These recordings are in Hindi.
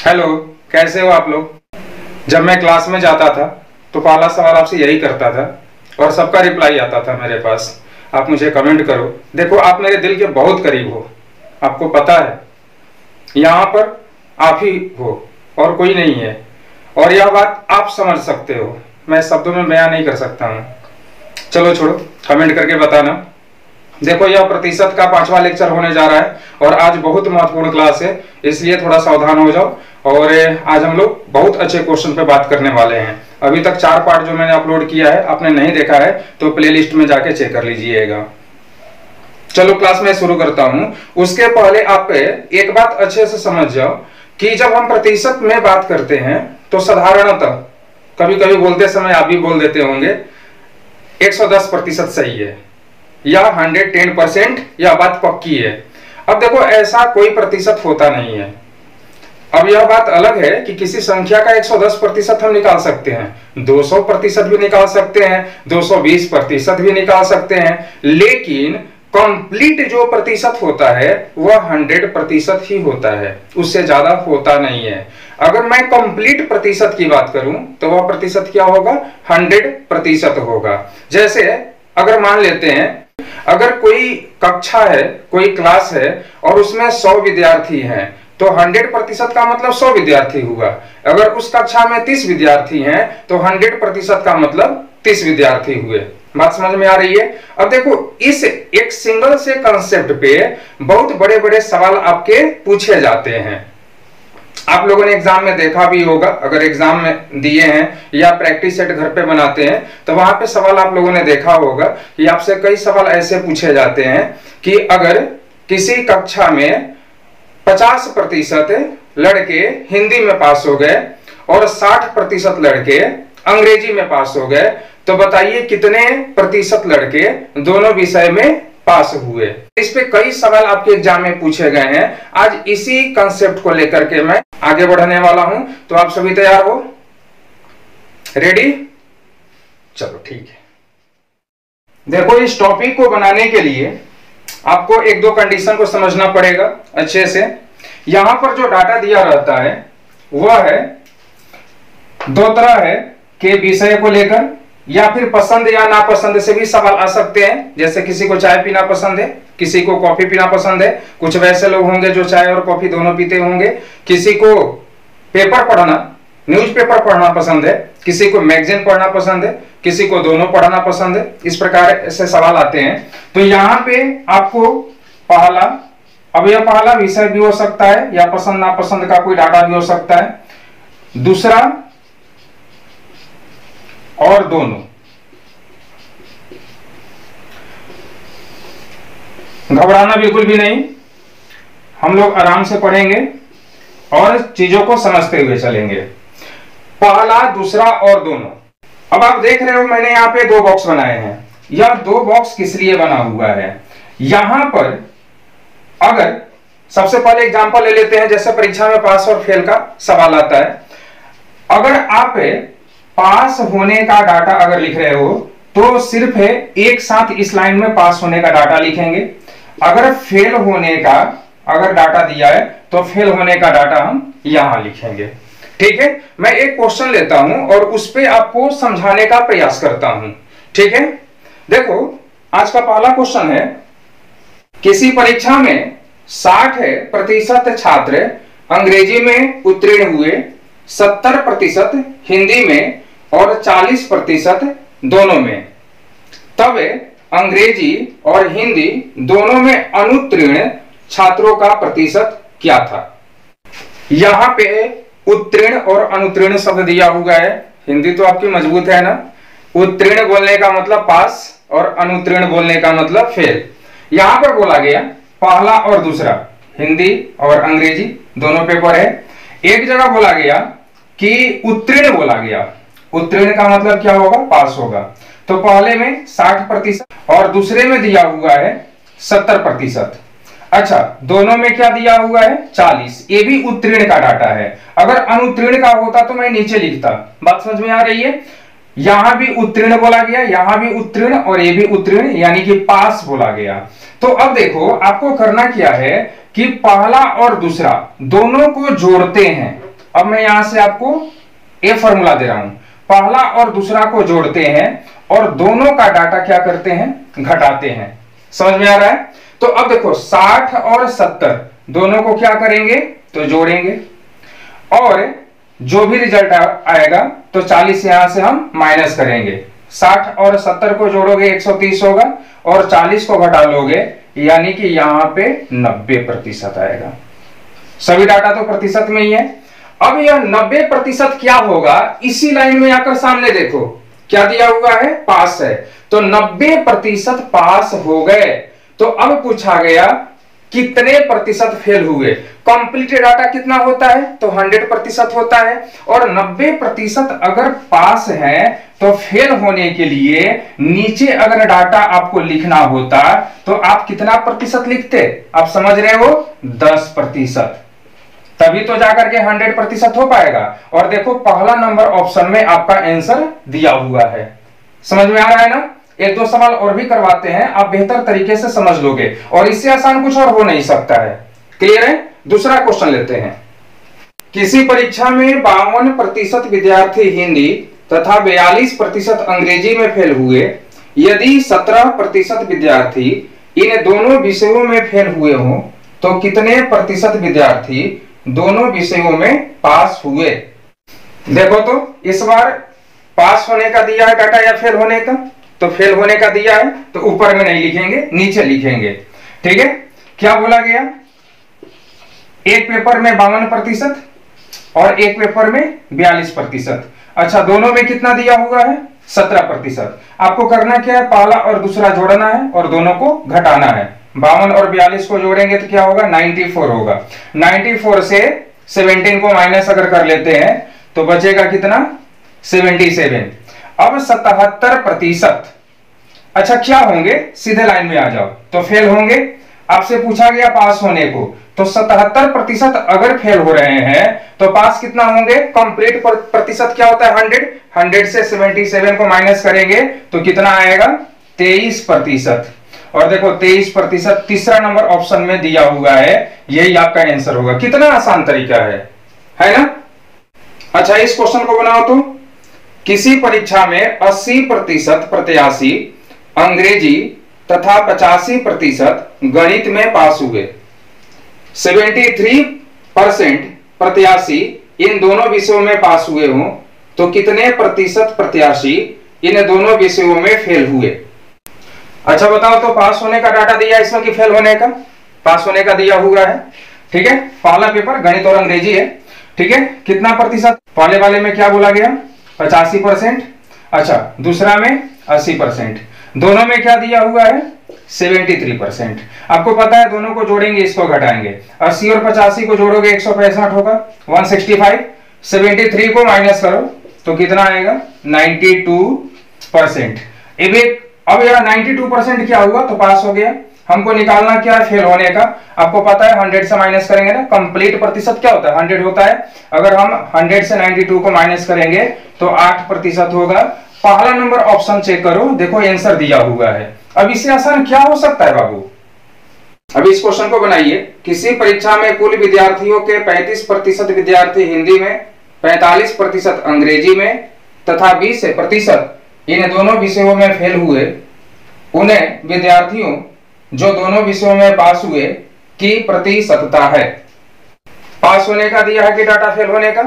हेलो, कैसे हो आप लोग। जब मैं क्लास में जाता था तो पहला सवाल आपसे यही करता था और सबका रिप्लाई आता था मेरे पास। आप मुझे कमेंट करो। देखो, आप मेरे दिल के बहुत करीब हो, आपको पता है। यहाँ पर आप ही हो और कोई नहीं है, और यह बात आप समझ सकते हो, मैं शब्दों में बयां नहीं कर सकता हूँ। चलो छोड़ो, कमेंट करके बताना। देखो, यह प्रतिशत का 5वां लेक्चर होने जा रहा है और आज बहुत महत्वपूर्ण क्लास है, इसलिए थोड़ा सावधान हो जाओ। और आज हम लोग बहुत अच्छे क्वेश्चन पे बात करने वाले हैं। अभी तक 4 पार्ट जो मैंने अपलोड किया है, आपने नहीं देखा है तो प्लेलिस्ट में जाके चेक कर लीजिएगा। चलो क्लास में शुरू करता हूं। उसके पहले आप एक बात अच्छे से समझ जाओ कि जब हम प्रतिशत में बात करते हैं तो साधारणतः कभी कभी बोलते समय आप भी बोल देते होंगे 110% सही है या 110%, यह बात पक्की है। अब देखो, ऐसा कोई प्रतिशत होता नहीं है। अब यह बात अलग है कि किसी संख्या का 110% हम निकाल सकते हैं, 200% भी निकाल सकते हैं, 220% भी निकाल सकते हैं, लेकिन कंप्लीट जो प्रतिशत होता है वह 100% ही होता है, उससे ज्यादा होता नहीं है। अगर मैं कंप्लीट प्रतिशत की बात करूं तो वह प्रतिशत क्या होगा, 100% होगा। जैसे अगर मान लेते हैं, अगर कोई कक्षा है, कोई क्लास है और उसमें 100 विद्यार्थी हैं तो 100% का मतलब 100 विद्यार्थी हुआ। अगर उस कक्षा में 30 विद्यार्थी हैं तो 100% का मतलब 30 विद्यार्थी हुए। बात समझ में आ रही है। अब देखो, इस एक सिंगल से कंसेप्ट पे बहुत बड़े बड़े सवाल आपके पूछे जाते हैं। आप लोगों ने एग्जाम में देखा भी होगा, अगर एग्जाम में दिए हैं या प्रैक्टिस सेट घर पे बनाते हैं तो वहां पे सवाल आप लोगों ने देखा होगा कि आपसे कई सवाल ऐसे पूछे जाते हैं कि अगर किसी कक्षा में 50% लड़के हिंदी में पास हो गए और 60% लड़के अंग्रेजी में पास हो गए, तो बताइए कितने प्रतिशत लड़के दोनों विषय में पास हुए। इस पे कई सवाल आपके एग्जाम में पूछे गए हैं। आज इसी कंसेप्ट को लेकर के मैं आगे बढ़ने वाला हूं, तो आप सभी तैयार हो, रेडी? चलो ठीक है। देखो, इस टॉपिक को बनाने के लिए आपको एक दो कंडीशन को समझना पड़ेगा अच्छे से। यहां पर जो डाटा दिया रहता है वह है दो तरह है कि विषय को लेकर या फिर पसंद या नापसंद से भी सवाल आ सकते हैं। जैसे किसी को चाय पीना पसंद है, किसी को कॉफी पीना पसंद है। कुछ वैसे लोग होंगे जो चाय और कॉफी दोनों पीते होंगे। किसी को पेपर पढ़ना, न्यूज़पेपर पढ़ना पसंद है, किसी को मैगजीन पढ़ना पसंद है, किसी को दोनों पढ़ना पसंद है। इस प्रकार ऐसे सवाल आते हैं। तो यहाँ पे आपको पहला, अब यह पहला विषय भी हो सकता है या पसंद नापसंद का कोई डाटा भी हो सकता है। दूसरा और दोनों। घबराना बिल्कुल भी नहीं, हम लोग आराम से पढ़ेंगे और चीजों को समझते हुए चलेंगे। पहला, दूसरा और दोनों। अब आप देख रहे हो मैंने यहाँ पे 2 बॉक्स बनाए हैं। यह 2 बॉक्स किस लिए बना हुआ है? यहां पर अगर सबसे पहले एग्जांपल ले लेते हैं, जैसे परीक्षा में पास और फेल का सवाल आता है। अगर आप पास होने का डाटा अगर लिख रहे हो तो सिर्फ एक साथ इस लाइन में पास होने का डाटा लिखेंगे। अगर फेल होने का अगर डाटा दिया है तो फेल होने का डाटा हम यहां लिखेंगे। ठीक है, मैं एक क्वेश्चन लेता हूं और उस पे आपको समझाने का प्रयास करता हूं। ठीक है, देखो आज का पहला क्वेश्चन है, किसी परीक्षा में 60% छात्र अंग्रेजी में उत्तीर्ण हुए, 70% हिंदी में और 40% दोनों में। तब अंग्रेजी और हिंदी दोनों में अनुत्तीर्ण छात्रों का प्रतिशत क्या था? यहां पे उत्तीर्ण और अनुत्तीर्ण शब्द दिया हुआ है। हिंदी तो आपकी मजबूत है ना। उत्तीर्ण बोलने का मतलब पास और अनुत्तीर्ण बोलने का मतलब फेल। यहां पर बोला गया पहला और दूसरा, हिंदी और अंग्रेजी दोनों पेपर है। एक जगह बोला गया कि उत्तीर्ण बोला गया। उत्तीर्ण का मतलब क्या होगा? पास होगा। तो पहले में 60% और दूसरे में दिया हुआ है 70%। अच्छा, दोनों में क्या दिया हुआ है? 40। ये भी उत्तीर्ण का डाटा है। अगर अनुत्तीर्ण का होता तो मैं नीचे लिखता। बात समझ में आ रही है? यहां भी उत्तीर्ण बोला गया, यहां भी उत्तीर्ण और ये भी उत्तीर्ण, यानी कि पास बोला गया। तो अब देखो, आपको करना क्या है कि पहला और दूसरा दोनों को जोड़ते हैं। अब मैं यहां से आपको ए फॉर्मूला दे रहा हूं, पहला और दूसरा को जोड़ते हैं और दोनों का डाटा क्या करते हैं, घटाते हैं। समझ में आ रहा है? तो अब देखो 60 और 70 दोनों को क्या करेंगे, तो जोड़ेंगे और जो भी रिजल्ट आएगा तो 40 यहां से हम माइनस करेंगे। 60 और 70 को जोड़ोगे 130 होगा और 40 को घटा लोगे यानी कि यहां पे 90% आएगा। सभी डाटा तो प्रतिशत में ही है। अब यह 90% क्या होगा, इसी लाइन में आकर सामने देखो क्या दिया हुआ है, पास है, तो 90% पास हो गए। तो अब पूछा गया कितने प्रतिशत फेल हुए। कंप्लीट डाटा कितना होता है, तो 100% होता है और 90% अगर पास है तो फेल होने के लिए नीचे अगर डाटा आपको लिखना होता तो आप कितना प्रतिशत लिखते, आप समझ रहे हो, 10%, तभी तो जाकर के 100% हो पाएगा। और देखो पहला नंबर ऑप्शन में आपका आंसर दिया हुआ है। समझ में आ रहा है ना? एक दो सवाल और भी करवाते हैं, आप बेहतर तरीके से समझ लोगे और इससे आसान कुछ और हो नहीं सकता है। क्लियर है? दूसरा क्वेश्चन लेते हैं। किसी परीक्षा में 52% विद्यार्थी हिंदी तथा 42% अंग्रेजी में फेल हुए। यदि 17% विद्यार्थी इन दोनों विषयों में फेल हुए हों तो कितने प्रतिशत विद्यार्थी दोनों विषयों में पास हुए। देखो तो इस बार पास होने का दिया है डाटा या फेल होने का, तो फेल होने का दिया है तो ऊपर में नहीं लिखेंगे, नीचे लिखेंगे। ठीक है, क्या बोला गया, एक पेपर में 52% और एक पेपर में 42%। अच्छा, दोनों में कितना दिया हुआ है, 17%। आपको करना क्या है, पहला और दूसरा जोड़ना है और दोनों को घटाना है। 52 और 42 को जोड़ेंगे तो क्या होगा, 94 होगा। 94 से 17 को माइनस अगर कर लेते हैं तो बचेगा कितना, 77। अब 77%, अच्छा क्या होंगे, सीधे लाइन में आ जाओ, तो फेल होंगे। आपसे पूछा गया पास होने को, तो 77% अगर फेल हो रहे हैं तो पास कितना होंगे, कंप्लीट प्रतिशत क्या होता है 100 से 77 को माइनस करेंगे तो कितना आएगा, 23%। और देखो 23% तीसरा नंबर ऑप्शन में दिया हुआ है, यही आपका आंसर होगा। कितना आसान तरीका है ना? अच्छा, इस क्वेश्चन को बनाओ तो, किसी परीक्षा में 80% प्रत्याशी अंग्रेजी तथा 85% गणित में पास हुए। 73% प्रत्याशी इन दोनों विषयों में पास हुए हों तो कितने प्रतिशत प्रत्याशी इन दोनों विषयों में फेल हुए। अच्छा बताओ तो, पास होने का डाटा दिया इसमें कि फेल होने का, पास होने का दिया हुआ है। ठीक है, पहला पेपर गणित और अंग्रेजी है। ठीक है, कितना प्रतिशत, पहले वाले में क्या बोला गया, 85%। अच्छा, दूसरा में 80%। दोनों में क्या दिया हुआ है, 73%। आपको पता है दोनों को जोड़ेंगे, इसको घटाएंगे। 80 और 85 को जोड़ोगे 165 होगा, 165। 73 को माइनस करो तो कितना आएगा, 92%। अब यार 92% क्या हुआ, तो पास हो गया। हमको निकालना क्या है, फेल होने का। आपको पता है 100 से माइनस करेंगे ना, कंप्लीट प्रतिशत क्या होता है, 100 होता है। अगर हम 100 से 92 को माइनस करेंगे तो 8% होगा। पहला नंबर ऑप्शन चेक करो, देखो आंसर दिया हुआ है। अब इससे आसान क्या हो सकता है बाबू। अब इस क्वेश्चन को बनाइए। किसी परीक्षा में कुल विद्यार्थियों के 35% विद्यार्थी हिंदी में, 45% अंग्रेजी में तथा 20% इन दोनों विषयों में फेल हुए। उन्हें विद्यार्थियों जो दोनों विषयों में पास हुए की प्रतिशतता है। पास होने का दिया है कि डाटा फेल होने का,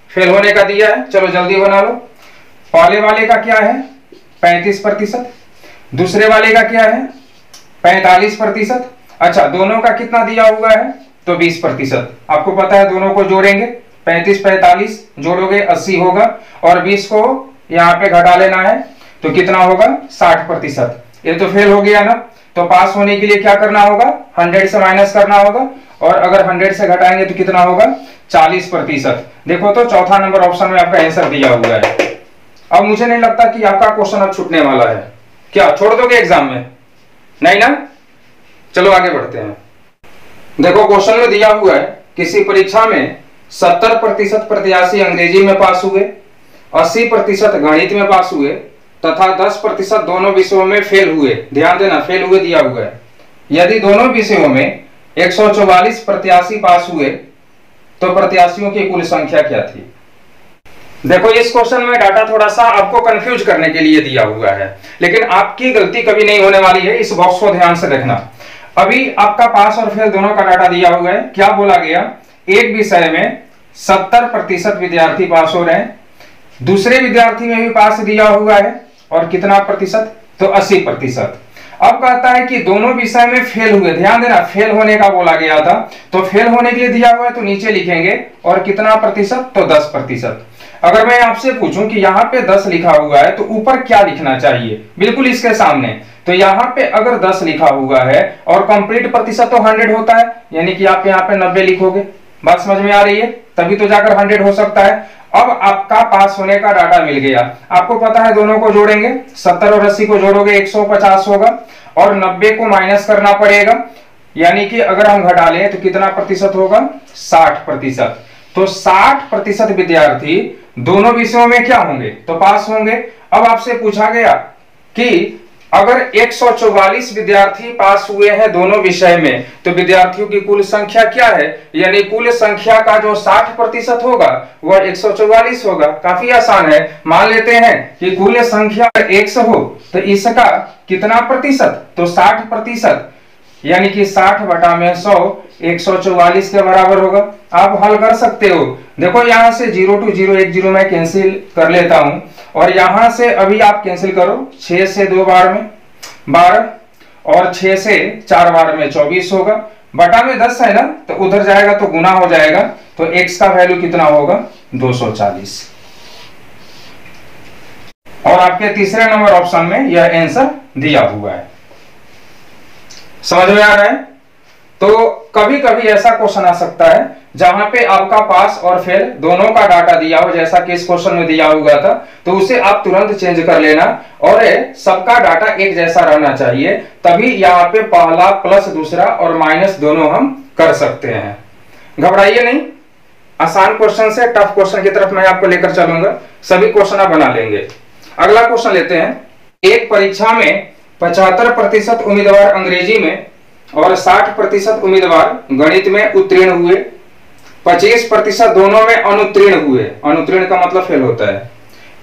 फेल होने का दिया है। चलो जल्दी बना लो। पहले वाले का क्या है, 35%। दूसरे वाले का क्या है, 45%। अच्छा, दोनों का कितना दिया हुआ है, तो 20%। आपको पता है दोनों को जोड़ेंगे, 35 45 जोड़ोगे 80 होगा और 20 को यहाँ पे घटा लेना है तो कितना होगा, 60%। ये तो फेल हो गया ना, तो पास होने के लिए क्या करना होगा, 100 से माइनस करना होगा और अगर 100 से घटाएंगे तो कितना होगा, 40%। देखो तो चौथा नंबर ऑप्शन में आपका आंसर दिया हुआ है। अब मुझे नहीं लगता कि आपका क्वेश्चन अब छूटने वाला है। क्या छोड़ दोगे एग्जाम में, नहीं ना? चलो आगे बढ़ते हैं। देखो क्वेश्चन में दिया हुआ है, किसी परीक्षा में 70% प्रत्याशी अंग्रेजी में पास हुए, 80% गणित में पास हुए तथा 10% दोनों विषयों में फेल हुए। ध्यान देना, फेल हुए दिया हुआ है। यदि दोनों विषयों में 144 प्रत्याशी पास हुए तो प्रत्याशियों की कुल संख्या क्या थी। देखो इस क्वेश्चन में डाटा थोड़ा सा आपको कंफ्यूज करने के लिए दिया हुआ है, लेकिन आपकी गलती कभी नहीं होने वाली है, इस बॉक्स को ध्यान से देखना। अभी आपका पास और फेल दोनों का डाटा दिया हुआ है। क्या बोला गया, एक विषय में 70% विद्यार्थी पास हो रहे हैं, दूसरे विद्यार्थी में भी पास दिया हुआ है और कितना प्रतिशत, तो 80%। अब कहता है कि दोनों विषय में फेल हुए, ध्यान देना फेल होने का बोला गया था, तो फेल होने के लिए दिया हुआ है तो नीचे लिखेंगे और कितना प्रतिशत, तो 10%। अगर मैं आपसे पूछूं कि यहाँ पे 10 लिखा हुआ है तो ऊपर क्या लिखना चाहिए, बिल्कुल इसके सामने। तो यहाँ पे अगर 10 लिखा हुआ है और कंप्लीट प्रतिशत तो 100 होता है, यानी कि आप यहाँ पे 90 लिखोगे। बात समझ में आ रही है, तभी तो जाकर 100 हो सकता है। अब आपका पास होने का डाटा मिल गया। आपको पता है दोनों को जोड़ेंगे, 70 और 80 को जोड़ोगे 150 होगा और 90 को माइनस करना पड़ेगा, यानी कि अगर हम घटा लें तो कितना प्रतिशत होगा, 60%। तो 60% विद्यार्थी दोनों विषयों में क्या होंगे, तो पास होंगे। अब आपसे पूछा गया कि अगर 144 विद्यार्थी पास हुए हैं दोनों विषय में, तो विद्यार्थियों की कुल संख्या क्या है, यानी कुल संख्या का जो 60% होगा वह 144 होगा। काफी आसान है। मान लेते हैं कि कुल संख्या 100 हो तो इसका कितना प्रतिशत, तो 60%, यानी कि 60 बटा में 100 144 के बराबर होगा। आप हल कर सकते हो। देखो यहां से 0 to 0 1 0 मैं कैंसिल कर लेता हूं और यहां से अभी आप कैंसिल करो, 6 से 2 बार में 12 और 6 से 4 बार में 24 होगा। बटा में 10 है ना, तो उधर जाएगा तो गुना हो जाएगा, तो x का वैल्यू कितना होगा, 240। और आपके तीसरे नंबर ऑप्शन में यह आंसर दिया हुआ है। समझ में आ रहा है। तो कभी कभी ऐसा क्वेश्चन आ सकता है जहां पे आपका पास और फेल दोनों का डाटा दिया हो, जैसा कि इस क्वेश्चन में दिया हुआ था, तो उसे आप तुरंत चेंज कर लेना और सबका डाटा एक जैसा रहना चाहिए, तभी यहाँ पे पहला प्लस दूसरा और माइनस दोनों हम कर सकते हैं। घबराइए नहीं, आसान क्वेश्चन से टफ क्वेश्चन की तरफ मैं आपको लेकर चलूंगा, सभी क्वेश्चन आप बना लेंगे। अगला क्वेश्चन लेते हैं। एक परीक्षा में 75% उम्मीदवार अंग्रेजी में और 60% उम्मीदवार गणित में उत्तीर्ण हुए, 25% दोनों में अनुत्तीर्ण हुए, अनुत्तीर्ण का मतलब फेल होता है,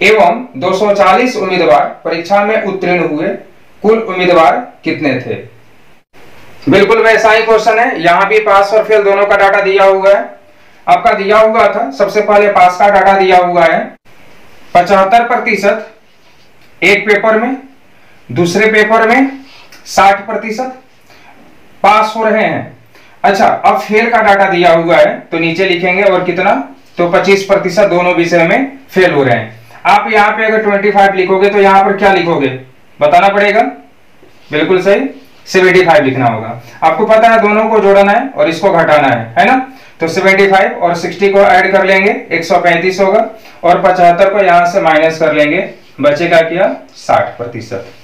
एवं 240 उम्मीदवार परीक्षा में उत्तीर्ण हुए। कुल उम्मीदवार कितने थे। बिल्कुल वैसा ही क्वेश्चन है, यहां भी पास और फेल दोनों का डाटा दिया हुआ है। आपका दिया हुआ था, सबसे पहले पास का डाटा दिया हुआ है 75% एक पेपर में, दूसरे पेपर में 60% पास हो रहे हैं। अच्छा, अब फेल का डाटा दिया हुआ है तो नीचे लिखेंगे और कितना, तो 25% दोनों विषय में फेल हो रहे हैं। आप यहाँ पे अगर 25 लिखोगे तो यहाँ पर क्या लिखोगे बताना पड़ेगा। बिल्कुल सही, 75 लिखना होगा। आपको पता है दोनों को जोड़ना है और इसको घटाना है ना, तो 75 और 60 को ऐड कर लेंगे 135 होगा और 75 को यहां से माइनस कर लेंगे, बचेगा क्या 60%।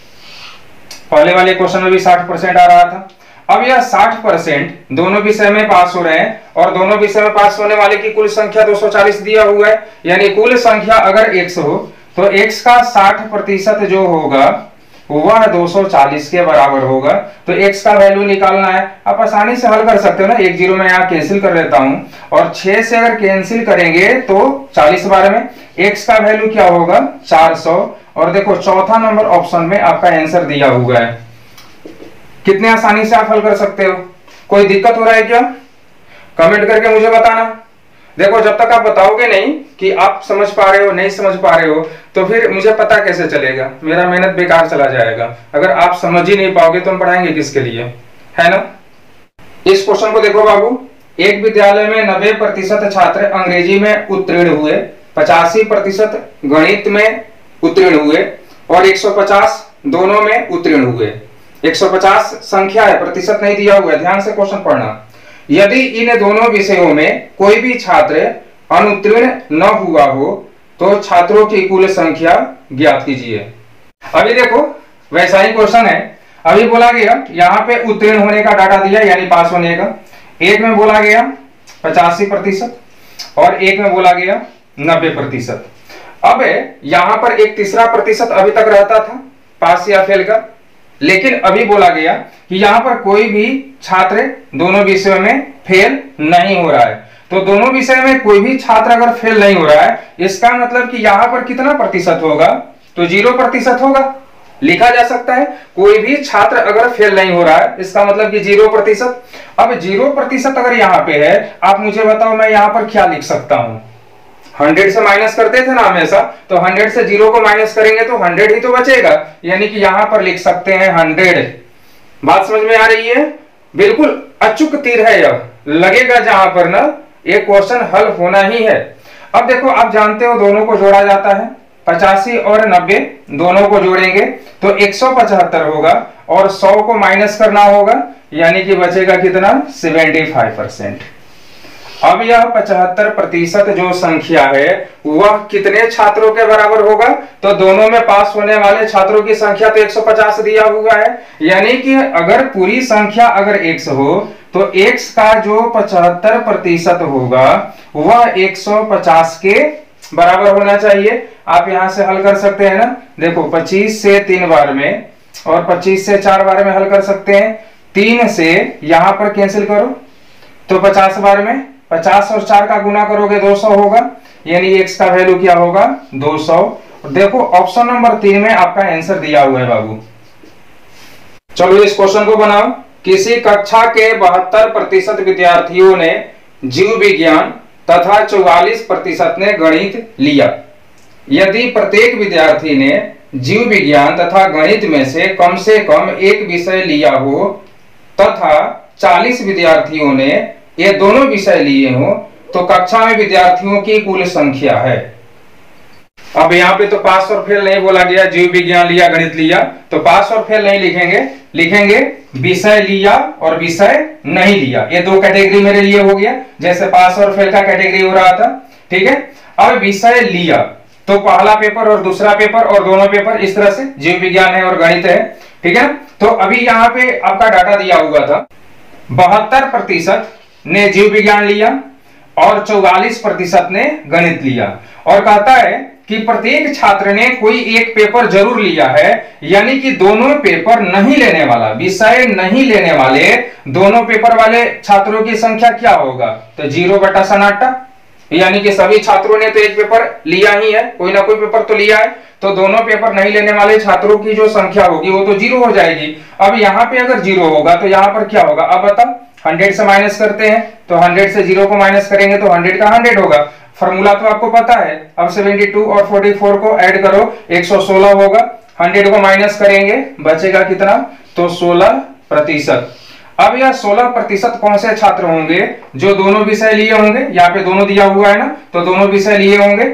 पहले वाले क्वेश्चन में भी 60% आ रहा था। अब यह 60% दोनों विषय में पास हो रहे हैं और दोनों विषय में पास होने वाले की कुल संख्या 240 दिया हुआ है, यानी कुल संख्या अगर x हो तो x का 60% जो होगा वह 240 के बराबर होगा। तो x का वैल्यू निकालना है, आप आसानी से हल कर सकते हो ना। 1 0 में यहाँ कैंसिल कर लेता हूं और 6 से अगर कैंसिल करेंगे तो 40 बार में x का वैल्यू क्या होगा 400। और देखो चौथा नंबर ऑप्शन में आपका आंसर दिया हुआ है। कितने आसानी से आप हल कर सकते हो। कोई दिक्कत हो रहा है क्या, कमेंट करके मुझे बताना। देखो जब तक आप बताओगे नहीं कि आप समझ पा रहे हो नहीं समझ पा रहे हो तो फिर मुझे पता कैसे चलेगा, मेरा मेहनत बेकार चला जाएगा। अगर आप समझ ही नहीं पाओगे तो हम पढ़ाएंगे किसके लिए, है ना। इस क्वेश्चन को देखो बाबू, एक विद्यालय में 90% छात्र अंग्रेजी में उत्तीर्ण हुए, 85% गणित में उत्तीर्ण हुए और 150 दोनों में उत्तीर्ण हुए। 150 संख्या है, प्रतिशत नहीं दिया हुआ है, ध्यान से क्वेश्चन पढ़ना। यदि इन दोनों विषयों में कोई भी छात्र अनुत्तीर्ण न हुआ हो तो छात्रों की कुल संख्या ज्ञात कीजिए। अभी देखो वैसा ही क्वेश्चन है। अभी बोला गया यहाँ पे उत्तीर्ण होने का डाटा दिया, यानी पास होने का। एक में बोला गया 85% और एक में बोला गया 90%। अब यहाँ पर एक तीसरा प्रतिशत अभी तक रहता था पास या फेल का, लेकिन अभी बोला गया कि यहाँ पर कोई भी छात्र दोनों विषयों में फेल नहीं हो रहा है। तो दोनों विषय में कोई भी छात्र अगर फेल नहीं हो रहा है, इसका मतलब कि यहाँ पर कितना प्रतिशत होगा, तो 0% होगा। लिखा जा सकता है कोई भी छात्र अगर फेल नहीं हो रहा है, इसका मतलब कि 0%। अब 0% अगर यहाँ पे है, आप मुझे बताओ मैं यहाँ पर क्या लिख सकता हूं। 100 से माइनस करते थे ना हमेशा, तो 100 से 0 को माइनस करेंगे तो 100 ही तो बचेगा, यानी कि यहाँ पर लिख सकते हैं 100। बात समझ में आ रही है? बिल्कुल अचूक तीर है, यह लगेगा जहां पर ना ये क्वेश्चन हल होना ही है। अब देखो, आप जानते हो दोनों को जोड़ा जाता है, 85 और 90 दोनों को जोड़ेंगे तो 175 होगा, और 100 को माइनस करना होगा, यानी कि बचेगा कितना, 75%। अब यह 75% जो संख्या है वह कितने छात्रों के बराबर होगा, तो दोनों में पास होने वाले छात्रों की संख्या तो 150 दिया हुआ है, यानी कि अगर पूरी संख्या अगर x हो तो x का जो 75% होगा वह 150 के बराबर होना चाहिए। आप यहां से हल कर सकते हैं ना, देखो 25 से 3 बार में और 25 से 4 बार में हल कर सकते हैं। 3 से यहां पर कैंसिल करो तो 50 बार में 50 और 4 का गुना करोगे 200 होगा, यानी x का वैल्यू क्या होगा, 200। देखो ऑप्शन नंबर 3 में आपका आंसर दिया हुआ है बाबू। चलो इस क्वेश्चन को बनाओ। किसी कक्षा के 72% विद्यार्थियों ने जीव विज्ञान तथा 44% ने गणित लिया। यदि प्रत्येक विद्यार्थी ने जीव विज्ञान तथा गणित में से कम एक विषय लिया हो तथा 40 विद्यार्थियों ने ये दोनों विषय लिए हो, तो कक्षा में विद्यार्थियों की कुल संख्या है। अब यहाँ पे तो पास और फेल नहीं बोला गया, जीव विज्ञान लिया गणित लिया, तो पास और फेल नहीं लिखेंगे, लिखेंगे विषय लिया और विषय नहीं लिया। ये दो कैटेगरी मेरे लिए हो गया, जैसे पास और फेल का कैटेगरी हो रहा था, ठीक है। अब विषय लिया तो पहला पेपर और दूसरा पेपर और दोनों पेपर इस तरह से जीव विज्ञान है और गणित है, ठीक है। तो अभी यहाँ पे आपका डाटा दिया हुआ था, 72% ने जीव विज्ञान लिया और 44% ने गणित लिया, और कहता है कि प्रत्येक छात्र ने कोई एक पेपर जरूर लिया है, यानी कि दोनों पेपर नहीं लेने वाला, विषय नहीं लेने वाले दोनों पेपर वाले छात्रों की संख्या क्या होगा, तो 0/सन्नाटा, यानी कि सभी छात्रों ने तो एक पेपर लिया ही है, कोई ना कोई पेपर तो लिया है, तो दोनों पेपर नहीं लेने वाले छात्रों की जो संख्या होगी वो तो 0 हो जाएगी। अब यहाँ पे अगर 0 होगा तो यहाँ पर क्या होगा, अब बता, 100 से माइनस करते हैं तो 100 से 0 को माइनस करेंगे तो 100 का 100 होगा, फॉर्मूला तो आपको पता है। अब 72 और 44 को ऐड करो, 116 होगा, 100 को माइनस करेंगे बचेगा कितना, तो 16%। अब यह 16% कौन से छात्र होंगे, जो दोनों विषय लिए होंगे, यहाँ पे दोनों दिया हुआ है ना, तो दोनों विषय लिए होंगे।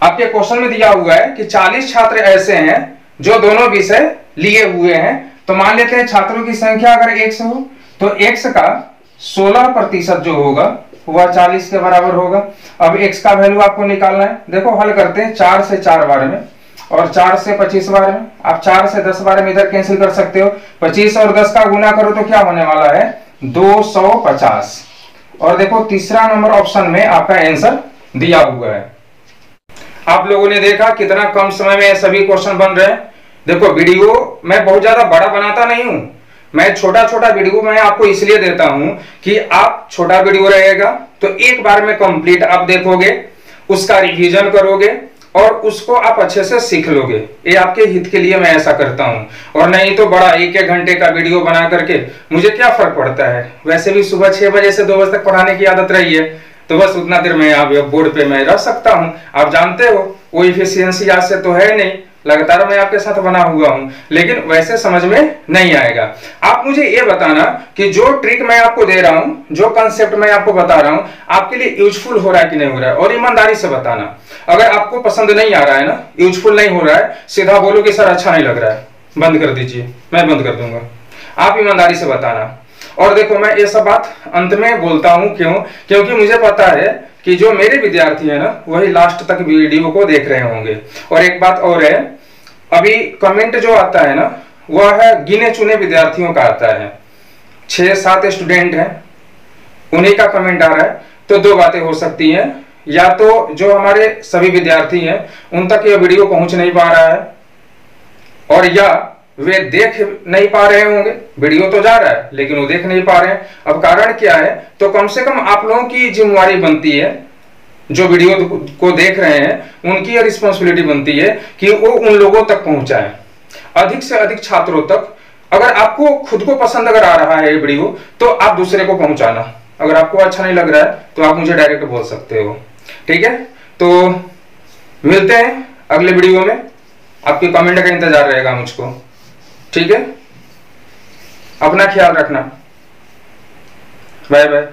आपके क्वेश्चन में दिया हुआ है कि 40 छात्र ऐसे हैं जो दोनों विषय लिए हुए हैं, तो मान लेते हैं छात्रों की संख्या अगर x हो तो x का 16% जो होगा वह 40 के बराबर होगा। अब x का वैल्यू आपको निकालना है, देखो हल करते हैं, 4 से 4 बार में और 4 से 25 बार में, आप 4 से 10 बार में इधर कैंसिल कर सकते हो, 25 और 10 का गुना करो तो क्या होने वाला है, 250। और देखो तीसरा नंबर ऑप्शन में आपका आंसर दिया हुआ है। आप लोगों ने देखा कितना कम समय में सभी क्वेश्चन बन रहे हैं। देखो वीडियो मैं बहुत ज्यादा बड़ा बनाता नहीं हूं, मैं छोटा छोटा वीडियो मैं आपको इसलिए देता हूं कि आप छोटा वीडियो रहेगा तो एक बार में कंप्लीट आप देखोगे, उसका रिवीजन करोगे और उसको आप अच्छे से सीख लोगे। ये आपके हित के लिए मैं ऐसा करता हूं, और नहीं तो बड़ा 1-1 घंटे का वीडियो बना करके मुझे क्या फर्क पड़ता है। वैसे भी सुबह 6 बजे से 2 बजे तक पढ़ाने की आदत रही है, तो बस उतना देर में आप बोर्ड पे मैं रह सकता हूं। आप जानते हो वो इफिशियंसी आज से तो है नहीं, लगातार मैं आपके साथ बना हुआ हूं, लेकिन वैसे समझ में नहीं आएगा। आप मुझे ये बताना कि जो ट्रिक मैं आपको दे रहा हूं, जो कंसेप्ट मैं आपको बता रहा हूं, आपके लिए यूजफुल हो रहा है कि नहीं हो रहा है, और ईमानदारी से बताना। अगर आपको पसंद नहीं आ रहा है ना, यूजफुल नहीं हो रहा है, सीधा बोलो कि सर अच्छा नहीं लग रहा है, बंद कर दीजिए, मैं बंद कर दूंगा। आप ईमानदारी से बताना। और देखो मैं ये सब बात अंत में बोलता हूं, क्यों, क्योंकि मुझे पता है कि जो मेरे विद्यार्थी है ना वही लास्ट तक वीडियो को देख रहे होंगे। और एक बात और है, अभी कमेंट जो आता है ना वह है गिने चुने विद्यार्थियों का आता है, 6-7 स्टूडेंट हैं उन्हीं का कमेंट आ रहा है। तो 2 बातें हो सकती हैं, या तो जो हमारे सभी विद्यार्थी हैं उन तक यह वीडियो पहुंच नहीं पा रहा है, और या वे देख नहीं पा रहे होंगे, वीडियो तो जा रहा है लेकिन वो देख नहीं पा रहे हैं। अब कारण क्या है, तो कम से कम आप लोगों की जिम्मेवारी बनती है, जो वीडियो को देख रहे हैं उनकी रिस्पॉन्सिबिलिटी बनती है कि वो उन लोगों तक पहुंचाएं, अधिक से अधिक छात्रों तक। अगर आपको खुद को पसंद अगर आ रहा है ये वीडियो तो आप दूसरे को पहुंचाना, अगर आपको अच्छा नहीं लग रहा है तो आप मुझे डायरेक्ट बोल सकते हो, ठीक है। तो मिलते हैं अगले वीडियो में, आपके कमेंट का इंतजार रहेगा मुझको, ठीक है। अपना ख्याल रखना, बाय बाय।